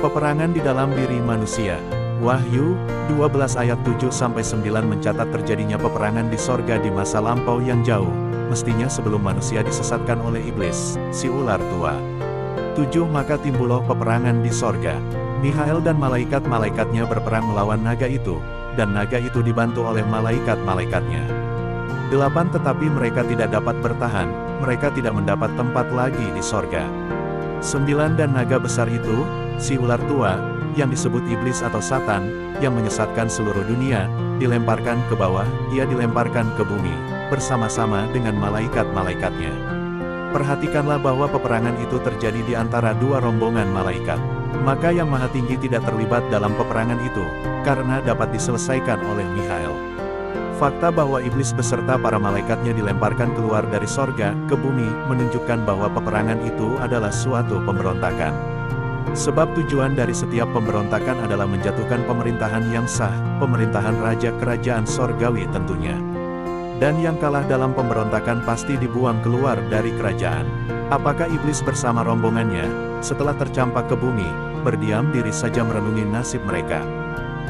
Peperangan di dalam diri manusia. Wahyu 12 ayat 7-9 mencatat terjadinya peperangan di sorga di masa lampau yang jauh, mestinya sebelum manusia disesatkan oleh iblis, si ular tua. 7 Maka timbullah peperangan di sorga. Mikhael dan malaikat-malaikatnya berperang melawan naga itu, dan naga itu dibantu oleh malaikat-malaikatnya. 8 Tetapi mereka tidak dapat bertahan, mereka tidak mendapat tempat lagi di sorga. 9 Dan naga besar itu, si ular tua, yang disebut iblis atau Satan, yang menyesatkan seluruh dunia, dilemparkan ke bawah, ia dilemparkan ke bumi, bersama-sama dengan malaikat-malaikatnya. Perhatikanlah bahwa peperangan itu terjadi di antara dua rombongan malaikat. Maka yang Maha Tinggi tidak terlibat dalam peperangan itu, karena dapat diselesaikan oleh Mikhael. Fakta bahwa iblis beserta para malaikatnya dilemparkan keluar dari sorga ke bumi, menunjukkan bahwa peperangan itu adalah suatu pemberontakan. Sebab tujuan dari setiap pemberontakan adalah menjatuhkan pemerintahan yang sah, pemerintahan raja kerajaan sorgawi tentunya. Dan yang kalah dalam pemberontakan pasti dibuang keluar dari kerajaan. Apakah iblis bersama rombongannya, setelah tercampak ke bumi, berdiam diri saja merenungi nasib mereka?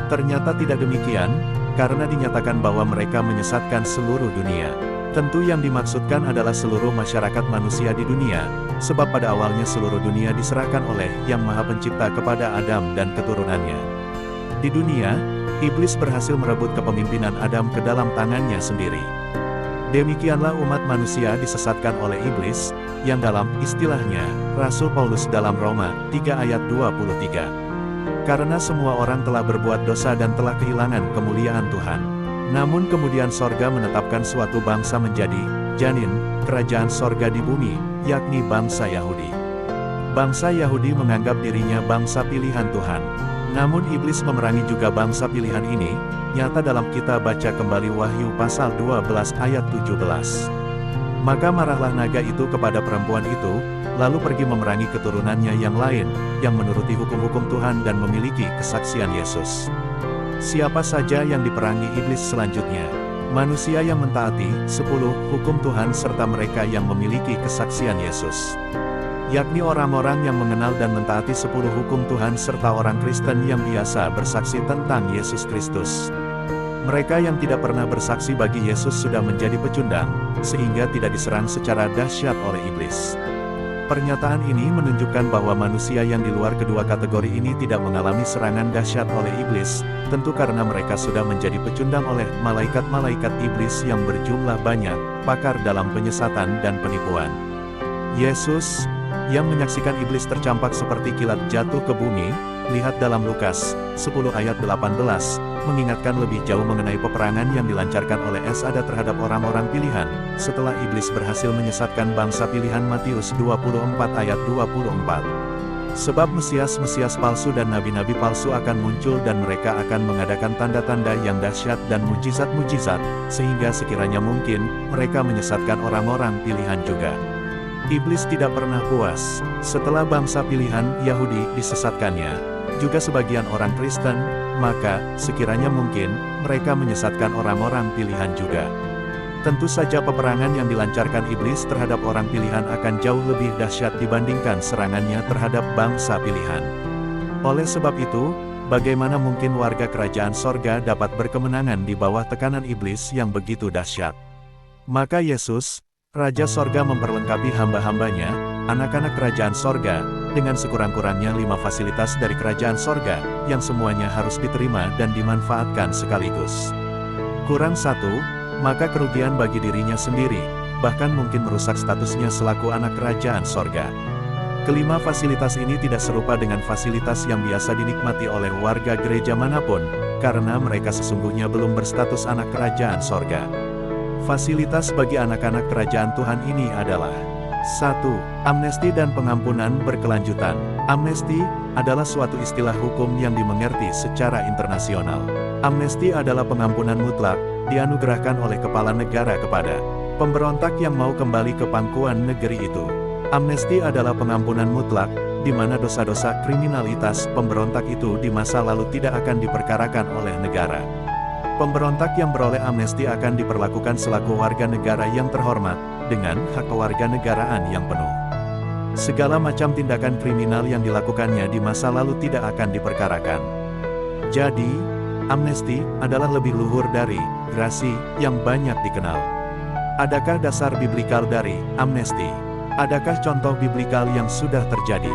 Ternyata tidak demikian, karena dinyatakan bahwa mereka menyesatkan seluruh dunia. Tentu yang dimaksudkan adalah seluruh masyarakat manusia di dunia, sebab pada awalnya seluruh dunia diserahkan oleh Yang Maha Pencipta kepada Adam dan keturunannya. Di dunia, iblis berhasil merebut kepemimpinan Adam ke dalam tangannya sendiri. Demikianlah umat manusia disesatkan oleh iblis, yang dalam istilahnya, Rasul Paulus dalam Roma 3 ayat 23. Karena semua orang telah berbuat dosa dan telah kehilangan kemuliaan Tuhan. Namun kemudian sorga menetapkan suatu bangsa menjadi janin, kerajaan sorga di bumi, yakni bangsa Yahudi. Bangsa Yahudi menganggap dirinya bangsa pilihan Tuhan. Namun iblis memerangi juga bangsa pilihan ini, nyata dalam kita baca kembali Wahyu pasal 12 ayat 17. Maka marahlah naga itu kepada perempuan itu, lalu pergi memerangi keturunannya yang lain, yang menuruti hukum-hukum Tuhan dan memiliki kesaksian Yesus. Siapa saja yang diperangi iblis selanjutnya? Manusia yang mentaati 10 hukum Tuhan serta mereka yang memiliki kesaksian Yesus. Yakni orang-orang yang mengenal dan mentaati 10 hukum Tuhan serta orang Kristen yang biasa bersaksi tentang Yesus Kristus. Mereka yang tidak pernah bersaksi bagi Yesus sudah menjadi pecundang, sehingga tidak diserang secara dahsyat oleh iblis. Pernyataan ini menunjukkan bahwa manusia yang di luar kedua kategori ini tidak mengalami serangan dahsyat oleh iblis, tentu karena mereka sudah menjadi pecundang oleh malaikat-malaikat iblis yang berjumlah banyak, pakar dalam penyesatan dan penipuan. Yesus, yang menyaksikan iblis tercampak seperti kilat jatuh ke bumi, lihat dalam Lukas 10 ayat 18, mengingatkan lebih jauh mengenai peperangan yang dilancarkan oleh Esada terhadap orang-orang pilihan, setelah iblis berhasil menyesatkan bangsa pilihan Matius 24 ayat 24. Sebab Mesias-Mesias palsu dan nabi-nabi palsu akan muncul dan mereka akan mengadakan tanda-tanda yang dahsyat dan mujizat-mujizat, sehingga sekiranya mungkin, mereka menyesatkan orang-orang pilihan juga. Iblis tidak pernah puas, setelah bangsa pilihan Yahudi disesatkannya, juga sebagian orang Kristen, maka, sekiranya mungkin, mereka menyesatkan orang-orang pilihan juga. Tentu saja peperangan yang dilancarkan iblis terhadap orang pilihan akan jauh lebih dahsyat dibandingkan serangannya terhadap bangsa pilihan. Oleh sebab itu, bagaimana mungkin warga kerajaan sorga dapat berkemenangan di bawah tekanan iblis yang begitu dahsyat? Maka Yesus, Raja sorga memperlengkapi hamba-hambanya, anak-anak kerajaan sorga, dengan sekurang-kurangnya 5 fasilitas dari kerajaan sorga, yang semuanya harus diterima dan dimanfaatkan sekaligus. Kurang satu, maka kerugian bagi dirinya sendiri, bahkan mungkin merusak statusnya selaku anak kerajaan sorga. Kelima fasilitas ini tidak serupa dengan fasilitas yang biasa dinikmati oleh warga gereja manapun, karena mereka sesungguhnya belum berstatus anak kerajaan sorga. Fasilitas bagi anak-anak kerajaan Tuhan ini adalah 1. Amnesti dan pengampunan berkelanjutan. Amnesti adalah suatu istilah hukum yang dimengerti secara internasional. Amnesti adalah pengampunan mutlak, dianugerahkan oleh kepala negara kepada pemberontak yang mau kembali ke pangkuan negeri itu. Amnesti adalah pengampunan mutlak, di mana dosa-dosa kriminalitas pemberontak itu di masa lalu tidak akan diperkarakan oleh negara. Pemberontak yang beroleh amnesti akan diperlakukan selaku warga negara yang terhormat, dengan hak kewarganegaraan yang penuh. Segala macam tindakan kriminal yang dilakukannya di masa lalu tidak akan diperkarakan. Jadi, amnesti adalah lebih luhur dari grasi yang banyak dikenal. Adakah dasar biblikal dari amnesti? Adakah contoh biblikal yang sudah terjadi?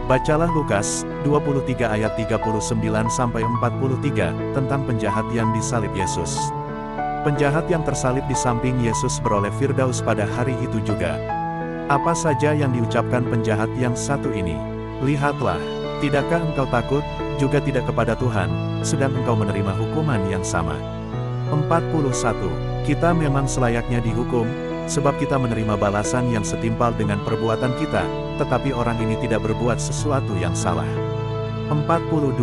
Bacalah Lukas 23 ayat 39-43 tentang penjahat yang disalib Yesus. Penjahat yang tersalib di samping Yesus beroleh Firdaus pada hari itu juga. Apa saja yang diucapkan penjahat yang satu ini? Lihatlah, tidakkah engkau takut, juga tidak kepada Tuhan, sedang engkau menerima hukuman yang sama. 41. Kita memang selayaknya dihukum, sebab kita menerima balasan yang setimpal dengan perbuatan kita, tetapi orang ini tidak berbuat sesuatu yang salah. 42.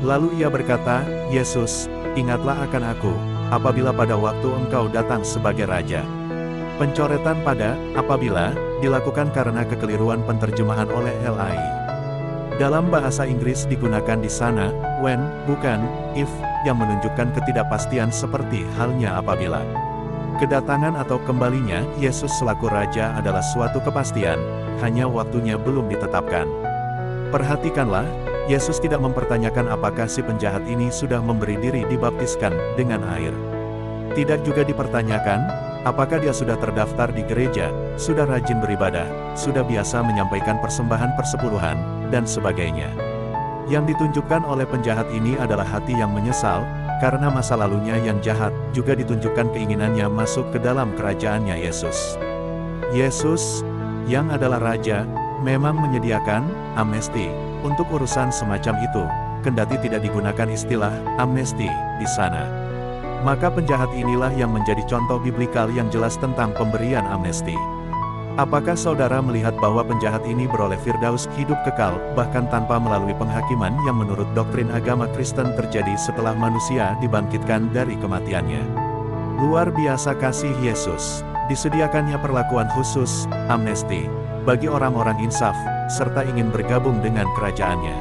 Lalu ia berkata, Yesus, ingatlah akan aku, apabila pada waktu engkau datang sebagai Raja. Pencoretan pada apabila dilakukan karena kekeliruan penterjemahan oleh LAI. Dalam bahasa Inggris digunakan di sana, when, bukan, if, yang menunjukkan ketidakpastian seperti halnya apabila. Kedatangan atau kembalinya Yesus selaku Raja adalah suatu kepastian, hanya waktunya belum ditetapkan. Perhatikanlah, Yesus tidak mempertanyakan apakah si penjahat ini sudah memberi diri dibaptiskan dengan air. Tidak juga dipertanyakan, apakah dia sudah terdaftar di gereja, sudah rajin beribadah, sudah biasa menyampaikan persembahan persepuluhan, dan sebagainya. Yang ditunjukkan oleh penjahat ini adalah hati yang menyesal, karena masa lalunya yang jahat, juga ditunjukkan keinginannya masuk ke dalam kerajaannya Yesus. Yesus, yang adalah Raja, memang menyediakan amnesti untuk urusan semacam itu, kendati tidak digunakan istilah amnesti di sana. Maka penjahat inilah yang menjadi contoh biblikal yang jelas tentang pemberian amnesti. Apakah saudara melihat bahwa penjahat ini beroleh Firdaus hidup kekal, bahkan tanpa melalui penghakiman yang menurut doktrin agama Kristen terjadi setelah manusia dibangkitkan dari kematiannya? Luar biasa kasih Yesus, disediakannya perlakuan khusus, amnesti, bagi orang-orang insaf, serta ingin bergabung dengan kerajaannya.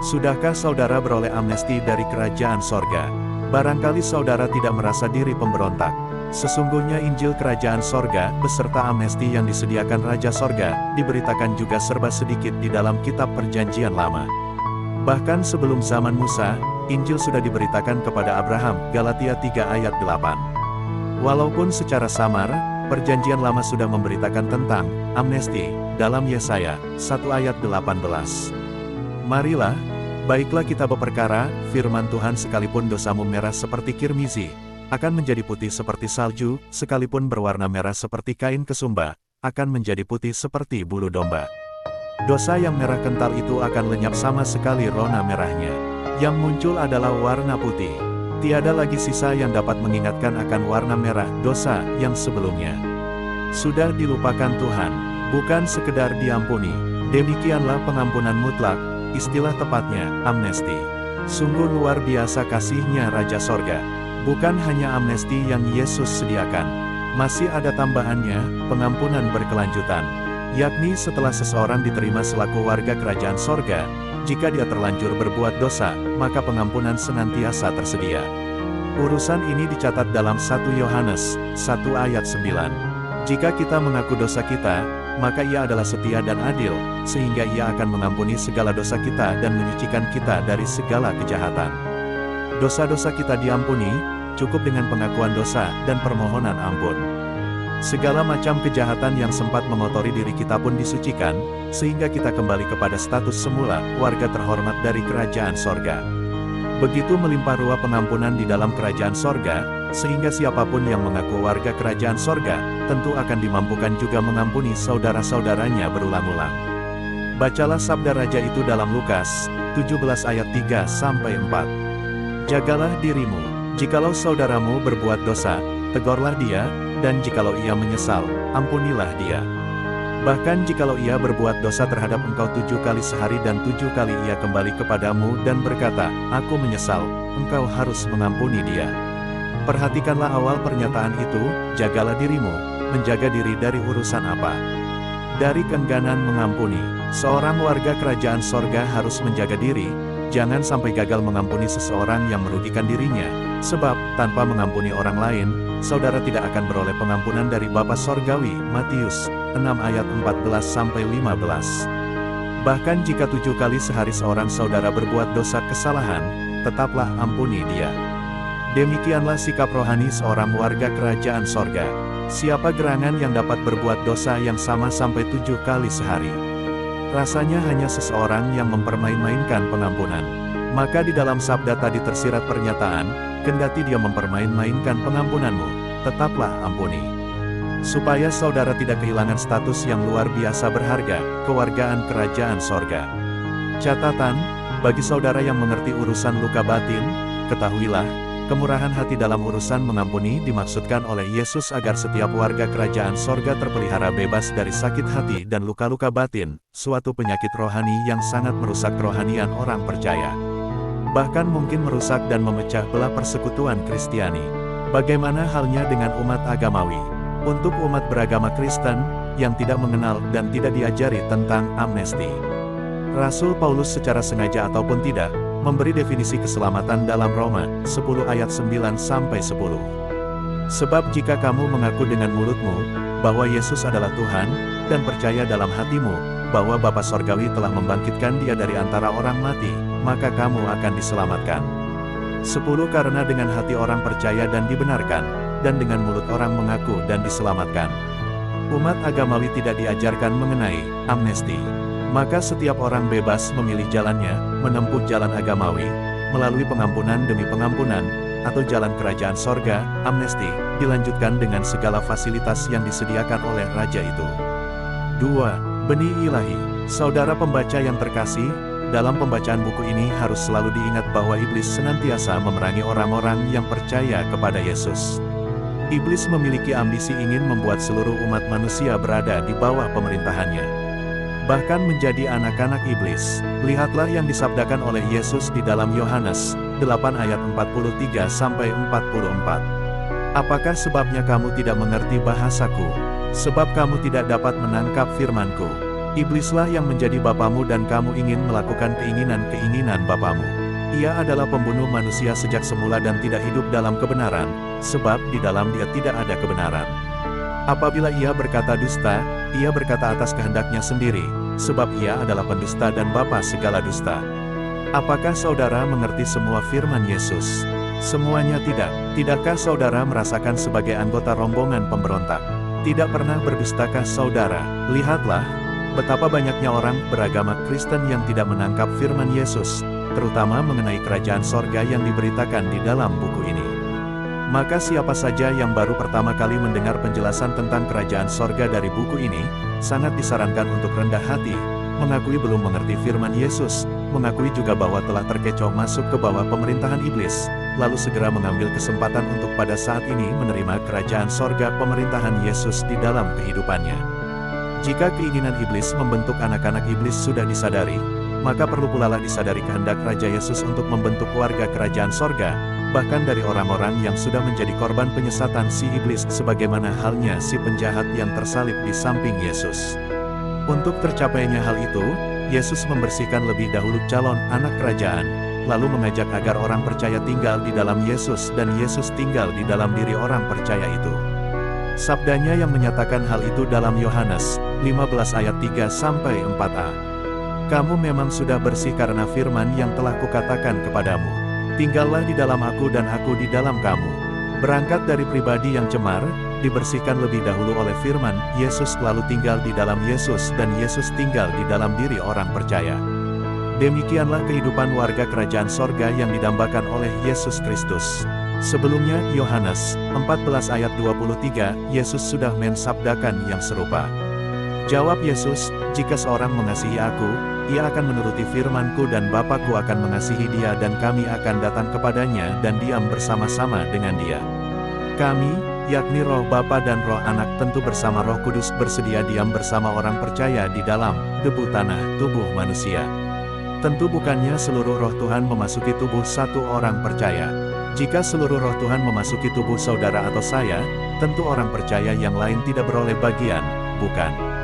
Sudahkah saudara beroleh amnesti dari kerajaan sorga? Barangkali saudara tidak merasa diri pemberontak. Sesungguhnya Injil Kerajaan Sorga, beserta amnesti yang disediakan Raja Sorga, diberitakan juga serba sedikit di dalam kitab Perjanjian Lama. Bahkan sebelum zaman Musa, Injil sudah diberitakan kepada Abraham, Galatia 3 ayat 8. Walaupun secara samar, Perjanjian Lama sudah memberitakan tentang amnesti, dalam Yesaya 1 ayat 18. Marilah, baiklah kita berperkara, firman Tuhan sekalipun dosamu merah seperti kirmizi, akan menjadi putih seperti salju, sekalipun berwarna merah seperti kain kesumba, akan menjadi putih seperti bulu domba. Dosa yang merah kental itu akan lenyap sama sekali rona merahnya. Yang muncul adalah warna putih. Tiada lagi sisa yang dapat mengingatkan akan warna merah dosa yang sebelumnya. Sudah dilupakan Tuhan, bukan sekedar diampuni. Demikianlah pengampunan mutlak, istilah tepatnya, amnesti. Sungguh luar biasa kasih-Nya Raja Sorga. Bukan hanya amnesti yang Yesus sediakan, masih ada tambahannya, pengampunan berkelanjutan. Yakni setelah seseorang diterima selaku warga kerajaan sorga, jika dia terlanjur berbuat dosa, maka pengampunan senantiasa tersedia. Urusan ini dicatat dalam 1 Yohanes 1 ayat 9. Jika kita mengaku dosa kita, maka Ia adalah setia dan adil, sehingga Ia akan mengampuni segala dosa kita dan menyucikan kita dari segala kejahatan. Dosa-dosa kita diampuni, cukup dengan pengakuan dosa dan permohonan ampun. Segala macam kejahatan yang sempat mengotori diri kita pun disucikan, sehingga kita kembali kepada status semula, warga terhormat dari kerajaan sorga. Begitu melimpah ruah pengampunan di dalam kerajaan sorga, sehingga siapapun yang mengaku warga kerajaan sorga, tentu akan dimampukan juga mengampuni saudara-saudaranya berulang-ulang. Bacalah sabda Raja itu dalam Lukas 17 ayat 3-4. Jagalah dirimu, jikalau saudaramu berbuat dosa, tegurlah dia, dan jikalau ia menyesal, ampunilah dia. Bahkan jikalau ia berbuat dosa terhadap engkau 7 kali sehari dan 7 kali ia kembali kepadamu dan berkata, aku menyesal, engkau harus mengampuni dia. Perhatikanlah awal pernyataan itu, jagalah dirimu, menjaga diri dari urusan apa? Dari keengganan mengampuni. Seorang warga kerajaan sorga harus menjaga diri, jangan sampai gagal mengampuni seseorang yang merugikan dirinya, sebab, tanpa mengampuni orang lain, saudara tidak akan beroleh pengampunan dari Bapa Sorgawi. Matius 6 ayat 14-15. Bahkan jika 7 kali sehari seorang saudara berbuat dosa kesalahan, tetaplah ampuni dia. Demikianlah sikap rohani seorang warga kerajaan sorga. Siapa gerangan yang dapat berbuat dosa yang sama sampai 7 kali sehari? Rasanya hanya seseorang yang mempermain-mainkan pengampunan. Maka di dalam sabda tadi tersirat pernyataan, kendati dia mempermain-mainkan pengampunanmu, tetaplah ampuni. Supaya saudara tidak kehilangan status yang luar biasa berharga, kewargaan kerajaan sorga. Catatan, bagi saudara yang mengerti urusan luka batin, ketahuilah, kemurahan hati dalam urusan mengampuni dimaksudkan oleh Yesus agar setiap warga kerajaan sorga terpelihara bebas dari sakit hati dan luka-luka batin, suatu penyakit rohani yang sangat merusak kerohanian orang percaya. Bahkan mungkin merusak dan memecah belah persekutuan Kristiani. Bagaimana halnya dengan umat agamawi? Untuk umat beragama Kristen, yang tidak mengenal dan tidak diajari tentang amnesti. Rasul Paulus secara sengaja ataupun tidak, memberi definisi keselamatan dalam Roma 10 ayat 9-10. Sebab jika kamu mengaku dengan mulutmu, bahwa Yesus adalah Tuhan, dan percaya dalam hatimu, bahwa Bapa Sorgawi telah membangkitkan dia dari antara orang mati, maka kamu akan diselamatkan. 10 Karena dengan hati orang percaya dan dibenarkan, dan dengan mulut orang mengaku dan diselamatkan. Umat agamawi tidak diajarkan mengenai amnesti. Maka setiap orang bebas memilih jalannya, menempuh jalan agamawi, melalui pengampunan demi pengampunan, atau jalan kerajaan sorga, amnesti, dilanjutkan dengan segala fasilitas yang disediakan oleh Raja itu. 2. Benih ilahi. Saudara pembaca yang terkasih, dalam pembacaan buku ini harus selalu diingat bahwa iblis senantiasa memerangi orang-orang yang percaya kepada Yesus. Iblis memiliki ambisi ingin membuat seluruh umat manusia berada di bawah pemerintahannya. Bahkan menjadi anak-anak iblis. Lihatlah yang disabdakan oleh Yesus di dalam Yohanes 8 ayat 43-44. Apakah sebabnya kamu tidak mengerti bahasaku? Sebab kamu tidak dapat menangkap firmanku. Iblislah yang menjadi bapamu dan kamu ingin melakukan keinginan-keinginan bapamu. Ia adalah pembunuh manusia sejak semula dan tidak hidup dalam kebenaran, sebab di dalam dia tidak ada kebenaran. Apabila ia berkata dusta, ia berkata atas kehendaknya sendiri, sebab ia adalah pendusta dan bapa segala dusta. Apakah saudara mengerti semua firman Yesus? Semuanya tidak. Tidakkah saudara merasakan sebagai anggota rombongan pemberontak? Tidak pernah berdustakah saudara? Lihatlah, betapa banyaknya orang beragama Kristen yang tidak menangkap firman Yesus, terutama mengenai kerajaan sorga yang diberitakan di dalam buku ini. Maka siapa saja yang baru pertama kali mendengar penjelasan tentang kerajaan sorga dari buku ini, sangat disarankan untuk rendah hati, mengakui belum mengerti firman Yesus, mengakui juga bahwa telah terkecoh masuk ke bawah pemerintahan iblis, lalu segera mengambil kesempatan untuk pada saat ini menerima kerajaan sorga pemerintahan Yesus di dalam kehidupannya. Jika keinginan iblis membentuk anak-anak iblis sudah disadari, maka perlu pula disadari kehendak Raja Yesus untuk membentuk warga kerajaan sorga, bahkan dari orang-orang yang sudah menjadi korban penyesatan si iblis sebagaimana halnya si penjahat yang tersalib di samping Yesus. Untuk tercapainya hal itu, Yesus membersihkan lebih dahulu calon anak kerajaan, lalu mengajak agar orang percaya tinggal di dalam Yesus dan Yesus tinggal di dalam diri orang percaya itu. Sabdanya yang menyatakan hal itu dalam Yohanes 15 ayat 3-4a. Kamu memang sudah bersih karena firman yang telah kukatakan kepadamu. Tinggallah di dalam aku dan aku di dalam kamu. Berangkat dari pribadi yang cemar, dibersihkan lebih dahulu oleh firman, Yesus lalu tinggal di dalam Yesus dan Yesus tinggal di dalam diri orang percaya. Demikianlah kehidupan warga kerajaan sorga yang didambakan oleh Yesus Kristus. Sebelumnya, Yohanes 14 ayat 23, Yesus sudah mensabdakan yang serupa. Jawab Yesus, jika seorang mengasihi aku, ia akan menuruti firman-Ku dan Bapa-Ku akan mengasihi dia dan kami akan datang kepadanya dan diam bersama-sama dengan dia. Kami, yakni Roh Bapa dan Roh Anak tentu bersama Roh Kudus bersedia diam bersama orang percaya di dalam debu tanah tubuh manusia. Tentu bukannya seluruh roh Tuhan memasuki tubuh satu orang percaya. Jika seluruh roh Tuhan memasuki tubuh saudara atau saya, tentu orang percaya yang lain tidak beroleh bagian, bukan?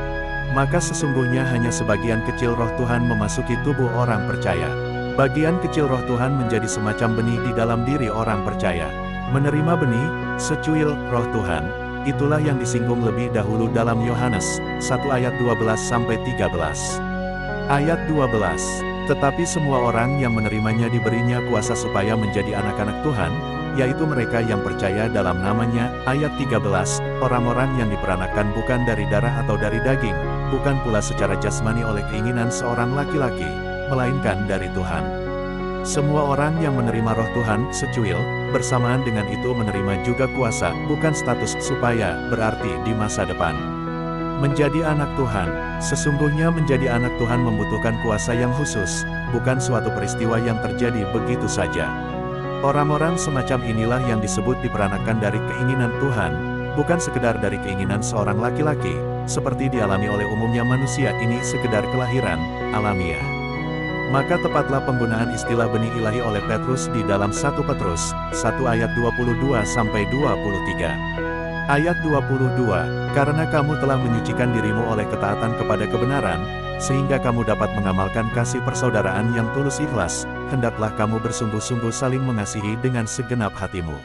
Maka sesungguhnya hanya sebagian kecil roh Tuhan memasuki tubuh orang percaya. Bagian kecil roh Tuhan menjadi semacam benih di dalam diri orang percaya. Menerima benih, secuil roh Tuhan, Itulah yang disinggung lebih dahulu dalam Yohanes 1 ayat 12-13. Ayat 12. Tetapi semua orang yang menerimanya diberinya kuasa supaya menjadi anak-anak Tuhan, yaitu mereka yang percaya dalam namanya. Ayat 13, orang-orang yang diperanakan bukan dari darah atau dari daging, bukan pula secara jasmani oleh keinginan seorang laki-laki, melainkan dari Tuhan. Semua orang yang menerima roh Tuhan, secuil, bersamaan dengan itu menerima juga kuasa, bukan status, supaya, berarti di masa depan. Menjadi anak Tuhan, sesungguhnya menjadi anak Tuhan membutuhkan kuasa yang khusus, bukan suatu peristiwa yang terjadi begitu saja. Orang-orang semacam inilah yang disebut diperanakan dari keinginan Tuhan, bukan sekedar dari keinginan seorang laki-laki, seperti dialami oleh umumnya manusia. Ini sekedar kelahiran alamiah. Maka tepatlah penggunaan istilah benih ilahi oleh Petrus di dalam 1 Petrus 1 ayat 22-23. Ayat 22, karena kamu telah menyucikan dirimu oleh ketaatan kepada kebenaran, sehingga kamu dapat mengamalkan kasih persaudaraan yang tulus ikhlas, hendaklah kamu bersungguh-sungguh saling mengasihi dengan segenap hatimu.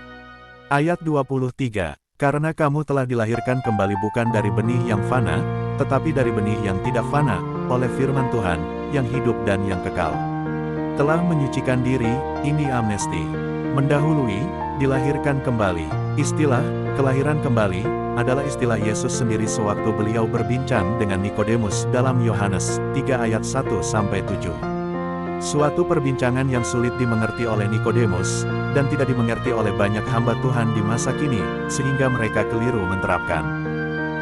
Ayat 23, karena kamu telah dilahirkan kembali bukan dari benih yang fana, tetapi dari benih yang tidak fana, oleh firman Tuhan, yang hidup dan yang kekal. Telah menyucikan diri, ini amnesti. Mendahului, dilahirkan kembali. Istilah kelahiran kembali adalah istilah Yesus sendiri sewaktu beliau berbincang dengan Nikodemus dalam Yohanes 3 ayat 1-7. Suatu perbincangan yang sulit dimengerti oleh Nikodemus, dan tidak dimengerti oleh banyak hamba Tuhan di masa kini, sehingga mereka keliru menerapkan.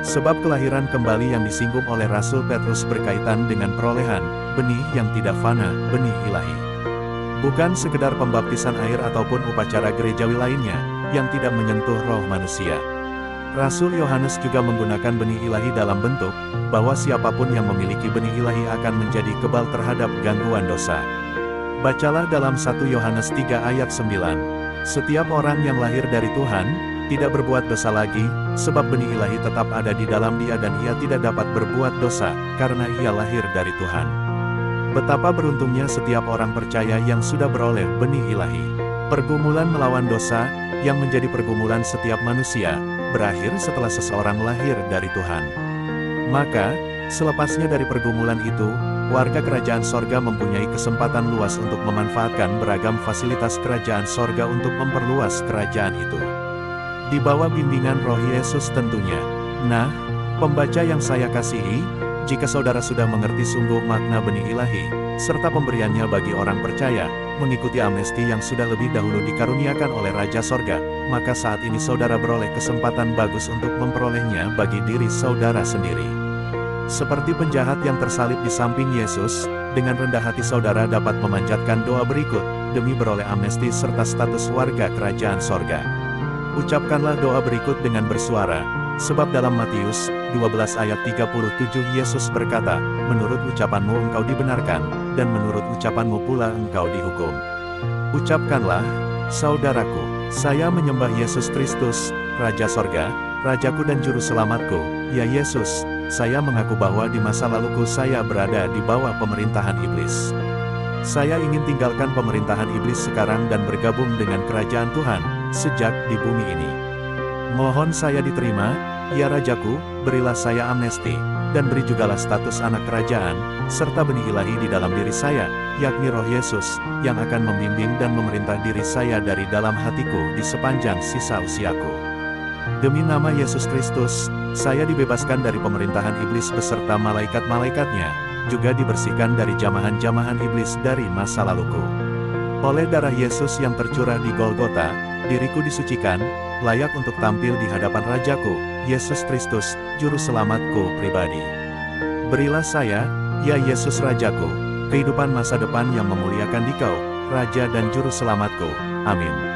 Sebab kelahiran kembali yang disinggung oleh Rasul Petrus berkaitan dengan perolehan benih yang tidak fana, benih ilahi. Bukan sekedar pembaptisan air ataupun upacara gerejawi lainnya, yang tidak menyentuh roh manusia. Rasul Yohanes juga menggunakan benih ilahi dalam bentuk, bahwa siapapun yang memiliki benih ilahi akan menjadi kebal terhadap gangguan dosa. Bacalah dalam 1 Yohanes 3 ayat 9. Setiap orang yang lahir dari Tuhan, tidak berbuat dosa lagi, sebab benih ilahi tetap ada di dalam dia dan ia tidak dapat berbuat dosa, karena ia lahir dari Tuhan. Betapa beruntungnya setiap orang percaya yang sudah beroleh benih ilahi. Pergumulan melawan dosa, yang menjadi pergumulan setiap manusia, berakhir setelah seseorang lahir dari Tuhan. Maka, selepasnya dari pergumulan itu, warga kerajaan sorga mempunyai kesempatan luas untuk memanfaatkan beragam fasilitas kerajaan sorga untuk memperluas kerajaan itu. Di bawah bimbingan roh Yesus tentunya. Nah, pembaca yang saya kasihi, jika saudara sudah mengerti sungguh makna benih ilahi, serta pemberiannya bagi orang percaya, mengikuti amnesti yang sudah lebih dahulu dikaruniakan oleh Raja Sorga, maka saat ini saudara beroleh kesempatan bagus untuk memperolehnya bagi diri saudara sendiri. Seperti penjahat yang tersalib di samping Yesus, dengan rendah hati saudara dapat memanjatkan doa berikut, demi beroleh amnesti serta status warga kerajaan sorga. Ucapkanlah doa berikut dengan bersuara, sebab dalam Matius 12 ayat 37 Yesus berkata, menurut ucapanmu engkau dibenarkan, dan menurut ucapanmu pula engkau dihukum. Ucapkanlah, saudaraku, saya menyembah Yesus Kristus, Raja Sorga, Rajaku dan Juru Selamatku. Ya Yesus, saya mengaku bahwa di masa laluku saya berada di bawah pemerintahan iblis. Saya ingin tinggalkan pemerintahan iblis sekarang dan bergabung dengan kerajaan Tuhan, sejak di bumi ini. Mohon saya diterima, ya Rajaku, berilah saya amnesti, dan beri jugalah status anak kerajaan, serta benih ilahi di dalam diri saya, yakni roh Yesus, yang akan membimbing dan memerintah diri saya dari dalam hatiku di sepanjang sisa usiaku. Demi nama Yesus Kristus, saya dibebaskan dari pemerintahan iblis beserta malaikat-malaikatnya, juga dibersihkan dari jamahan-jamahan iblis dari masa laluku. Oleh darah Yesus yang tercurah di Golgota, diriku disucikan, layak untuk tampil di hadapan Rajaku, Yesus Kristus, Juru Selamatku pribadi. Berilah saya, ya Yesus Rajaku, kehidupan masa depan yang memuliakan Dikau, Raja dan Juru Selamatku. Amin.